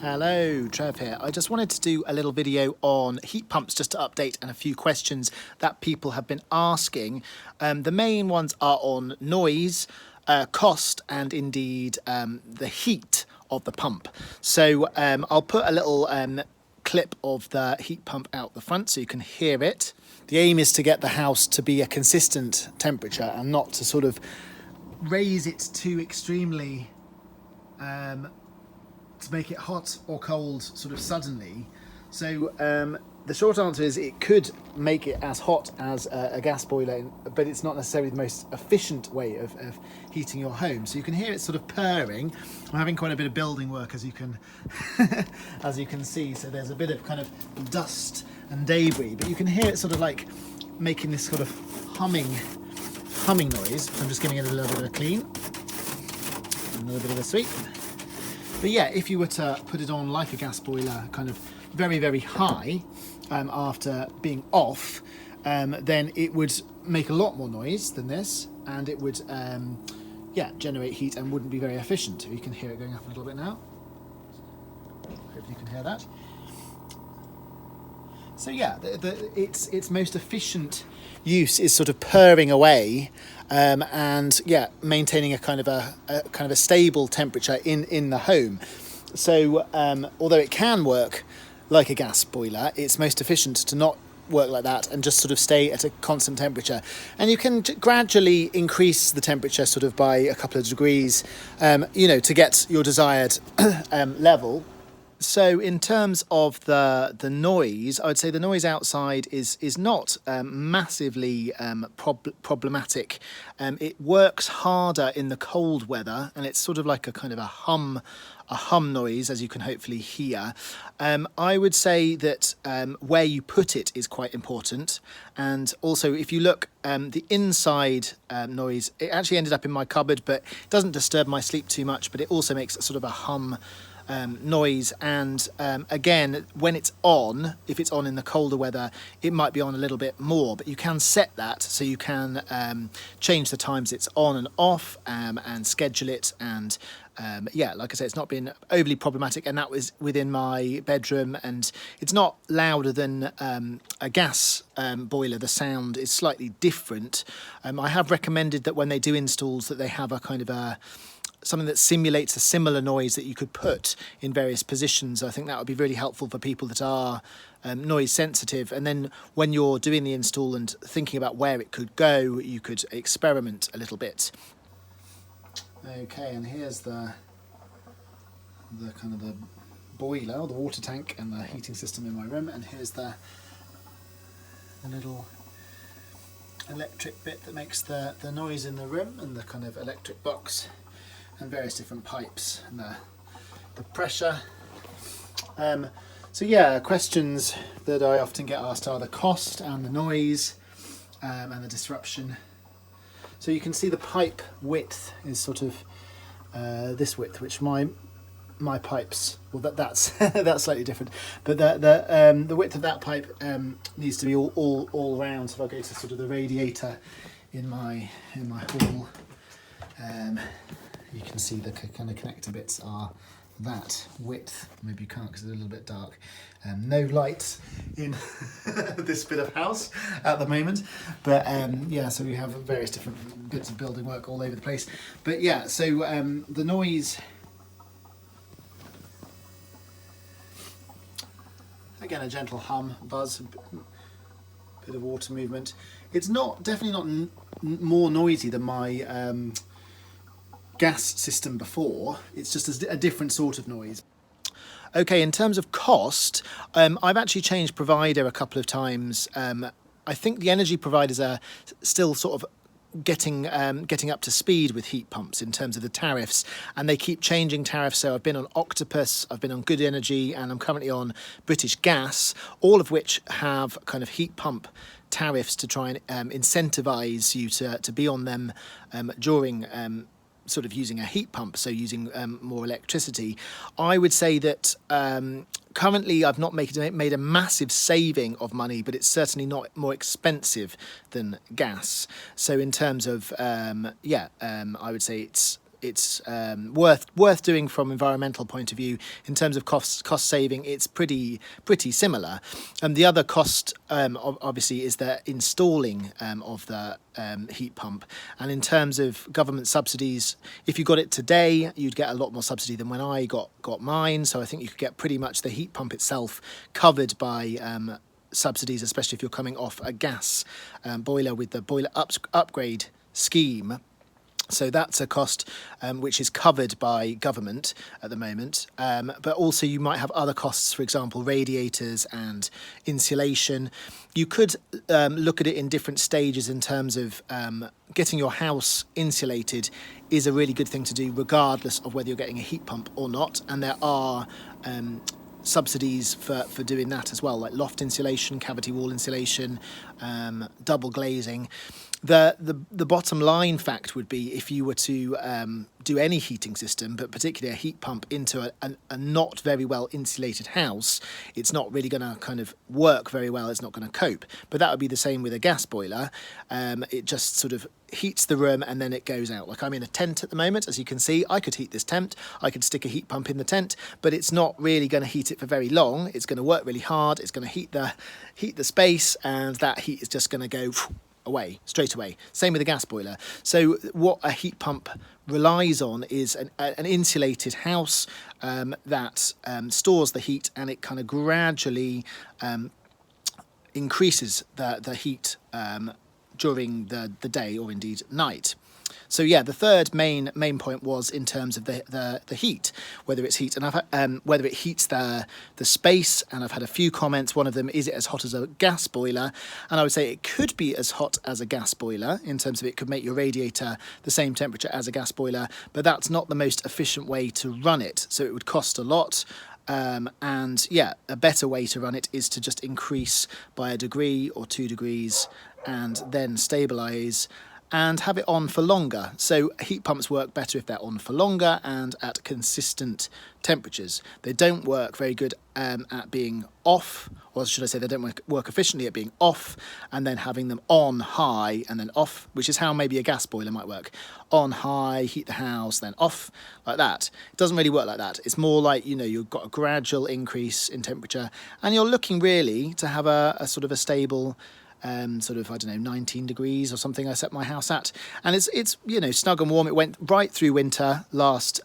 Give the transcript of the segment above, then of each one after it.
Hello, Trev here. I just wanted to do a little video on heat pumps just to update and a few questions that people have been asking. The main ones are on noise, cost and indeed the heat of the pump. So I'll put a little clip of the heat pump out the front so you can hear it. The aim is to get the house to be a consistent temperature and not to sort of raise it too extremely to make it hot or cold sort of suddenly. So the short answer is it could make it as hot as a gas boiler, but it's not necessarily the most efficient way of heating your home. So you can hear it sort of purring. I'm having quite a bit of building work, as you can as you can see. So there's a bit of kind of dust and debris, but you can hear it sort of like making this sort of humming noise. I'm just giving it a little bit of a clean, and a little bit of a sweep. But yeah, if you were to put it on like a gas boiler, kind of very, very high after being off, then it would make a lot more noise than this, and it would generate heat and wouldn't be very efficient. You can hear it going up a little bit now. Hopefully you can hear that. So yeah, its most efficient use is sort of purring away, and yeah, maintaining a kind of a stable temperature in the home. So although it can work like a gas boiler, it's most efficient to not work like that and just sort of stay at a constant temperature. And you can gradually increase the temperature sort of by a couple of degrees, to get your desired level. So in terms of the noise, I would say the noise outside is not massively problematic. It works harder in the cold weather, and it's sort of like a kind of a hum noise, as you can hopefully hear. I would say that where you put it is quite important, and also if you look, the inside noise, it actually ended up in my cupboard, but it doesn't disturb my sleep too much, but it also makes sort of a hum noise. And again, when it's on, if it's on in the colder weather, it might be on a little bit more, but you can set that so you can change the times it's on and off, and schedule it. And like I say, it's not been overly problematic, and that was within my bedroom, and it's not louder than a gas boiler. The sound is slightly different. I have recommended that when they do installs that they have a kind of something that simulates a similar noise that you could put in various positions. I think that would be really helpful for people that are noise sensitive. And then when you're doing the install and thinking about where it could go, you could experiment a little bit. Okay, and here's the kind of the boiler, or the water tank, and the heating system in my room. And here's the little electric bit that makes the noise in the room, and the kind of electric box, and various different pipes, and the pressure. So yeah, questions that I often get asked are the cost and the noise, and the disruption. So you can see the pipe width is sort of this width, which my pipes, well that's that's slightly different, but the width of that pipe needs to be all round. So if I go to sort of the radiator in my hall, you can see the kind of connector bits are that width. Maybe you can't because it's a little bit dark. No light in this bit of house at the moment, but so we have various different bits of building work all over the place. But yeah, so the noise, again, a gentle hum, buzz, a bit of water movement. It's definitely not more noisy than my gas system before. It's just a different sort of noise. Okay, in terms of cost, I've actually changed provider a couple of times. I think the energy providers are still sort of getting up to speed with heat pumps in terms of the tariffs, and they keep changing tariffs. So I've been on Octopus, I've been on Good Energy, and I'm currently on British Gas, all of which have kind of heat pump tariffs to try and incentivise you to be on them during sort of using a heat pump, so using more electricity. I would say that currently I've not made a massive saving of money, but it's certainly not more expensive than gas. So in terms of I would say it's worth doing from environmental point of view. In terms of cost saving, it's pretty similar. And the other cost obviously is the installing of the heat pump. And in terms of government subsidies, if you got it today, you'd get a lot more subsidy than when I got mine. So I think you could get pretty much the heat pump itself covered by subsidies, especially if you're coming off a gas boiler with the boiler upgrade scheme. So that's a cost which is covered by government at the moment. But also you might have other costs, for example, radiators and insulation. You could look at it in different stages in terms of getting your house insulated is a really good thing to do regardless of whether you're getting a heat pump or not. And there are subsidies for doing that as well, like loft insulation, cavity wall insulation, double glazing. The bottom line fact would be if you were to do any heating system, but particularly a heat pump into a not very well insulated house, it's not really going to kind of work very well. It's not going to cope. But that would be the same with a gas boiler. It just sort of heats the room and then it goes out. Like I'm in a tent at the moment, as you can see. I could heat this tent. I could stick a heat pump in the tent, but it's not really going to heat it for very long. It's going to work really hard. It's going to heat the space, and that heat is just going to go away straight away. Same with a gas boiler. So what a heat pump relies on is an insulated house that stores the heat, and it kind of gradually increases the heat during the day or indeed night. So yeah, the third main point was in terms of the heat, whether it's heat and whether it heats the space. And I've had a few comments. One of them, is it as hot as a gas boiler? And I would say it could be as hot as a gas boiler in terms of it could make your radiator the same temperature as a gas boiler, but that's not the most efficient way to run it. So it would cost a lot. And yeah, a better way to run it is to just increase by 1 degree or 2 degrees and then stabilise and have it on for longer. So heat pumps work better if they're on for longer and at consistent temperatures. They don't work very good at being off, or should I say they don't work efficiently at being off and then having them on high and then off, which is how maybe a gas boiler might work. On high, heat the house, then off, like that. It doesn't really work like that. It's more like, you've got a gradual increase in temperature and you're looking really to have a sort of a stable sort of, 19 degrees or something I set my house at. And it's snug and warm. It went right through winter last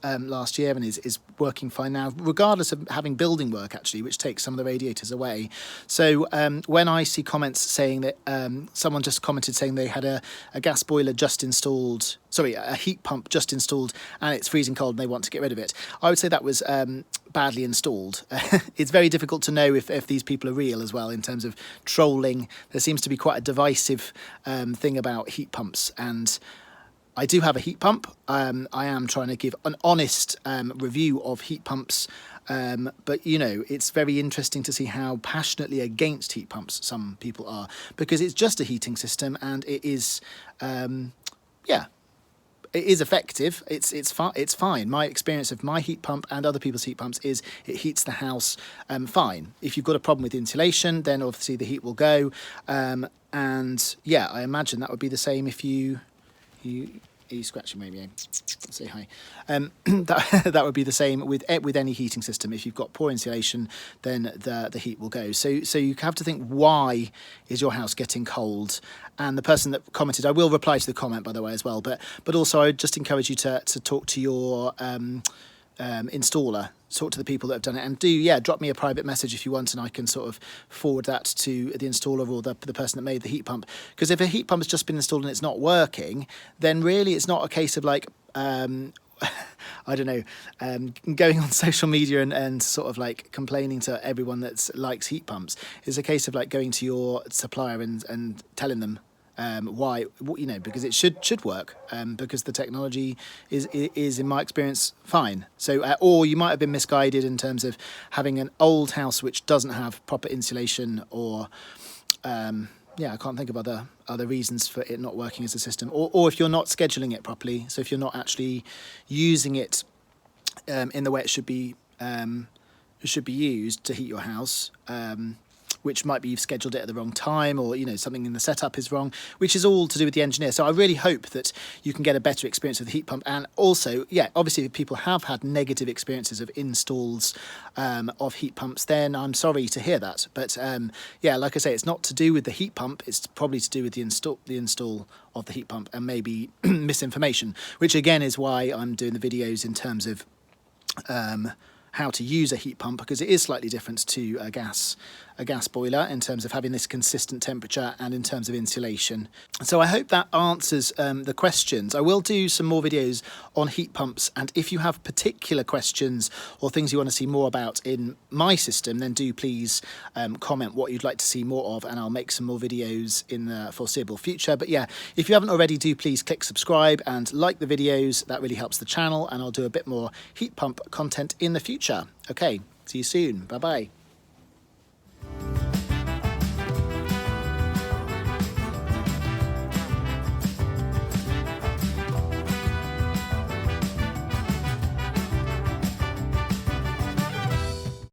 year and is working fine now, regardless of having building work, actually, which takes some of the radiators away. So when I see comments saying that someone just commented saying they had a gas boiler just installed, a heat pump just installed and it's freezing cold and they want to get rid of it, I would say that was badly installed. It's very difficult to know if these people are real as well in terms of trolling. There seems to be quite a divisive thing about heat pumps, and I do have a heat pump. I am trying to give an honest review of heat pumps, but it's very interesting to see how passionately against heat pumps some people are, because it's just a heating system and it is it is effective. It's fine. My experience of my heat pump and other people's heat pumps is it heats the house fine. If you've got a problem with insulation, then obviously the heat will go. And yeah, I imagine that would be the same if you are you scratching maybe? Say hi. That would be the same with any heating system. If you've got poor insulation, then the heat will go. So you have to think, why is your house getting cold? And the person that commented, I will reply to the comment, by the way, as well. But also, I would just encourage you to talk to your installer, talk to the people that have done it, and drop me a private message if you want, and I can sort of forward that to the installer or the person that made the heat pump. Because if a heat pump has just been installed and it's not working, then really it's not a case of like I don't know, going on social media and sort of like complaining to everyone that likes heat pumps. It's a case of like going to your supplier and telling them why, because it should work, because the technology is in my experience fine. So or you might have been misguided in terms of having an old house which doesn't have proper insulation, or I can't think of other reasons for it not working as a system, or if you're not scheduling it properly. So if you're not actually using it in the way it should be used to heat your house, which might be you've scheduled it at the wrong time, or something in the setup is wrong, which is all to do with the engineer. So I really hope that you can get a better experience with the heat pump. And also, obviously if people have had negative experiences of installs of heat pumps, then I'm sorry to hear that. But like I say, it's not to do with the heat pump, it's probably to do with the install of the heat pump and maybe misinformation, which again is why I'm doing the videos in terms of how to use a heat pump, because it is slightly different to a gas boiler in terms of having this consistent temperature and in terms of insulation. So I hope that answers the questions. I will do some more videos on heat pumps, and if you have particular questions or things you want to see more about in my system, then do please comment what you'd like to see more of, and I'll make some more videos in the foreseeable future. But if you haven't already, do please click subscribe and like the videos. That really helps the channel, and I'll do a bit more heat pump content in the future. Okay, see you soon. Bye bye.